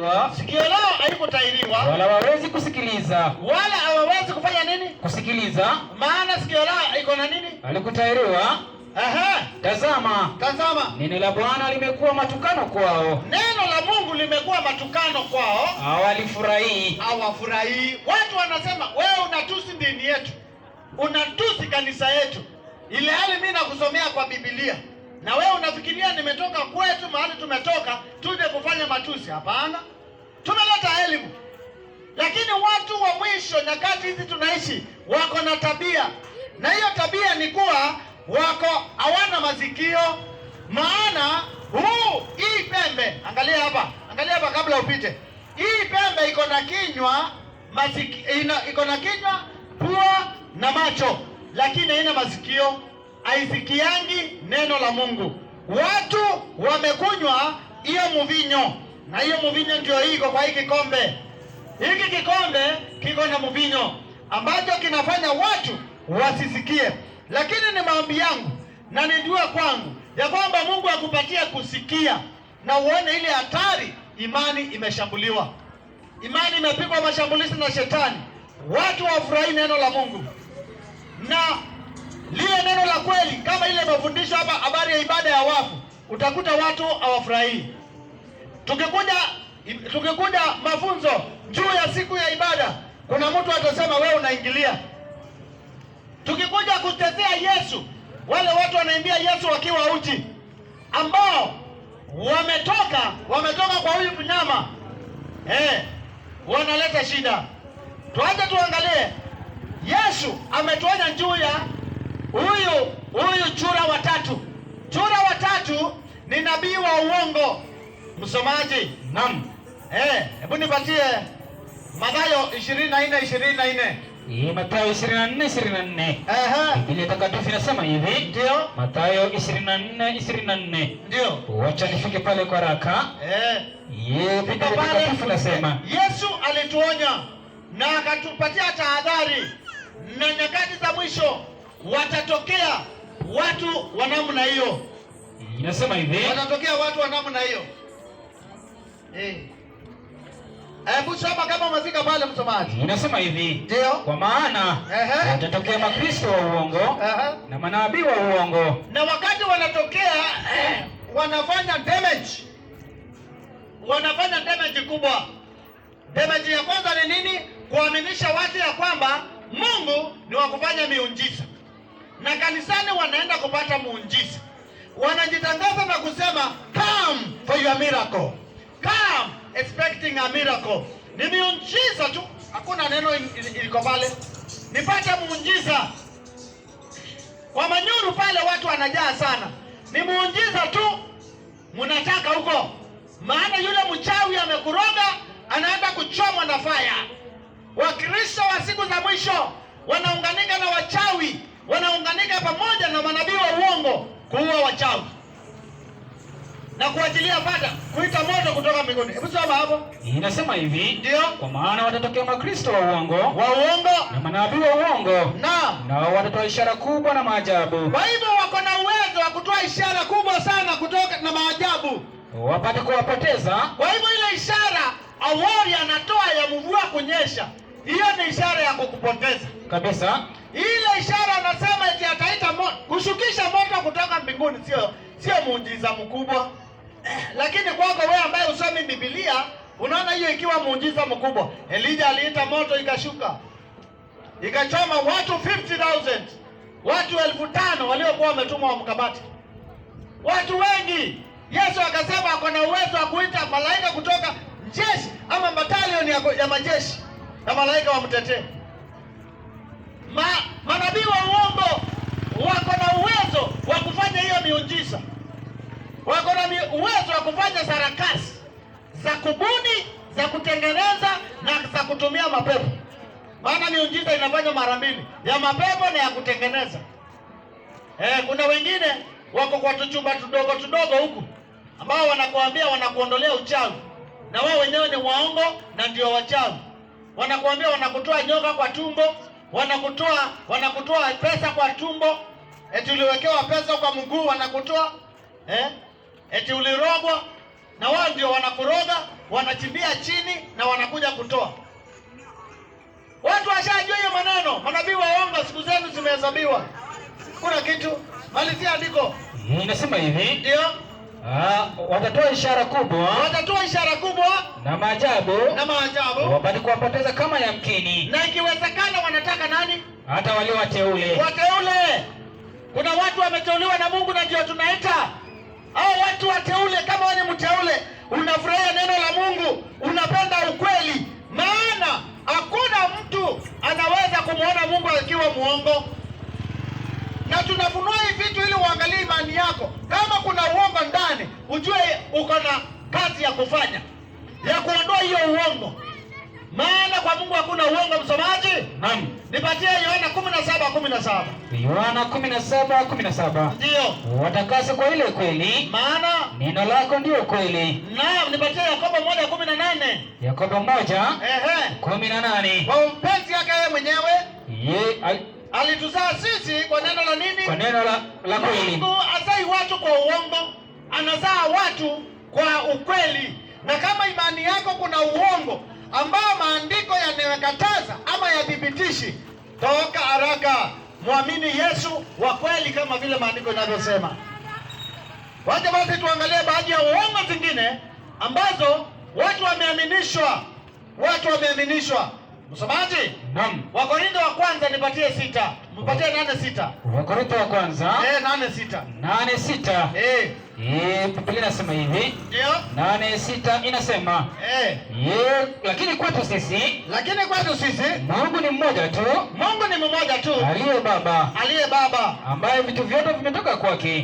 halikutahiriwa, sikio lao halikutahiriwa, wala hawawezi kusikiliza, wala hawawezi kufanya nini? Kusikiliza. Maana sikio lao iko na nini? Halikutahiriwa. Tazama, neno la Bwana limekuwa matukano kwao. Neno la Mungu limekuwa matukano kwao. Hawalifurahii. Watu wanasema wewe unatusi dini yetu, unatusi kanisa yetu, ile hali mimi nakusomea kwa Biblia, na wewe unafikiria nimetoka kwetu mahali tumetoka tuje kufanya matusi? Hapana, tumeleta elimu. Lakini watu wa mwisho, nyakati hizi tunaishi, wako na tabia, na hiyo tabia ni kuwa wako hawana masikio. Maana hii pembe, angalia hapa kabla upite. Hii pembe iko na kinywa, iko na kinywa, pua na macho, lakini haina masikio, haisikiangi neno la Mungu. Watu wamekunywa hiyo mvinyo, na hiyo mvinyo ndio hii iko kwa hii kikombe. Hiki kikombe kiko na mvinyo ambacho kinafanya watu wasisikie. Lakini ni maombi yangu na nijua kwangu ya kwamba Mungu akupatie kusikia na uone ile hatari. Imani imeshambuliwa, imani imepigwa mashambulizi na shetani. Watu wafurahi neno la Mungu na lile neno la kweli, kama ile mafundisho hapa habari ya ibada ya wafu, utakuta watu hawafurahi. Tukikuja mafunzo juu ya siku ya ibada, kuna mtu atasema wewe unaingilia. Tukikuja kutetea Yesu, wale watu wanaimbia Yesu wakiwa uchi, ambao wametoka kwa huyu mnyama, wanaleta shida. Tuache tuangalie Yesu ametuonya juu ya huyu chura watatu. Chura watatu ni nabii wa uongo. Msomaji, naam, hebu nipatie Mathayo 24:24. Mathayo 24:24. Biblia takatifu inasema hivi. Ndio. Mathayo 24:24. Ndio. Wacha nifike pale kwa haraka. Biblia takatifu inasema Yesu alituonya na akatupatia tahadhari, na nyakati za mwisho watatokea watu wa namna hiyo. Inasema hivi. Watatokea watu wa namna hiyo. Hebu soma kama umefika pale msomaji. Inasema hivi. Ndio. Kwa maana watatokea makristo wa uongo na manabii wa uongo. Na wakati wanatokea wanafanya damage kubwa. Damage ya kwanza ni nini? Kuaminisha watu ya kwamba Mungu ni wa kufanya miujiza, na kanisani wanaenda kupata muujiza. Wanajitangaza na kusema come for your miracle, come expecting a miracle. Ni miujiza tu, hakuna neno iliko pale, nipate muujiza. Kwa Manyuru pale watu wanajaa sana, ni muujiza tu mnataka huko. Maana yule mchawi amekuroga, anaenda kuchomwa na fire. Wakristo wa siku za mwisho wanaunganika na wachawi, wanaunganika pamoja na manabii wa uongo kuua wachawi na kuachilia fata, kuita moto kutoka mbinguni. Hebu soma hapo. Inasema hivi. Ndio. Kwa maana watatokea makristo wa uongo na manabii wa uongo, na watatoa ishara kubwa na maajabu. Kwa hivyo wako na uwezo wa kutoa ishara kubwa sana kutoka na maajabu, wapate kuwapoteza. Kwa hivyo ile ishara awali anatoa ya mvua kunyesha, hiyo ni ishara ya kukupoteza kabisa. Ile ishara anasema eti ataita kushukisha moto kutoka mbinguni, sio muujiza mkubwa. Lakini kwako wewe ambaye usomi Biblia, unaona hiyo ikiwa muujiza mkubwa. Elijah aliita moto ikashuka, ikachoma watu 50,000, watu 5,000 waliokuwa wametumwa wamkamate, watu wengi. Yesu akasema ako na uwezo wa kuita malaika kutoka jeshi ama batalioni ya majeshi na malaika wamtetee. Manabii wa uongo wako na uwezo wa kufanya hiyo miujiza, wako na uwezo wa kufanya sarakasi za kubuni, za kutengeneza na za kutumia mapepo. Maana miujiza inafanywa mara mbili, ya mapepo na ya kutengeneza. Kuna wengine wako kwa tuchumba tudogo huku ambao wanakuambia wanakuondolea uchawi, na wao wenyewe ni waongo na ndio wachawi. Wanakuambia wanakutoa nyoka kwa tumbo, wanakutoa pesa kwa tumbo, eti uliwekewa pesa kwa mguu wanakutoa, eti ulirogwa. na wao ndio wanakuroga, wanachimbia chini na wanakuja kutoa. Watu washajua hiyo maneno. Manabii waongo siku zenu zimehesabiwa. Kuna kitu. Malizia andiko. Inasema hivi. Ndio. Watatoa ishara kubwa. Watatoa ishara kubwa na maajabu. Na maajabu. Wapate kuwapoteza kama yamkini. Na ikiwezekana wanataka nani? Hata wale wateule. Wateule. Kuna watu wameteuliwa na Mungu na ndio tunaita hao watu wateule. Kama wewe ni mteule, unafurahia neno la Mungu, unapenda ukweli, maana hakuna mtu anaweza kumuona Mungu akiwa muongo. Na tunafunua hivi vitu ili uangalie imani yako. Kama kuna uongo ndani, ujue uko na kazi ya kufanya ya kuondoa hiyo uongo. Maana kwa Mungu hakuna uongo, msomaji. Naam. Nipatie Yohana 17:17. Yohana 17:17. Ndio. Watakase kwa ile kweli, maana neno lako ndio kweli. Naam, nipatie Yakobo 1:18. Yakobo 1:18. Kwa mpenzi yake yeye mwenyewe alituzaa sisi kwa neno la nini? Kwa neno la kweli. Mungu hazai watu kwa uongo, anazaa watu kwa ukweli. Na kama imani yako kuna uongo ambao maandiko yanayokataza ama yadhibitishi, toka haraka, muamini Yesu wa kweli kama vile maandiko yanavyosema. Wacha basi tuangalie baadhi ya uongo zingine ambazo watu wameaminishwa. Msomaji? Naam. Wakorintho wa kwanza nipatie 6. Mpatie 8:6. Wakorintho wa kwanza 8:6. 8:6. Biblia inasema hivi. Ndio. 8:6 inasema. Lakini kwetu sisi Mungu ni mmoja tu. Mungu ni mmoja tu. Aliye Baba. Aliye Baba. Ambaye vitu vyote vimetoka kwake.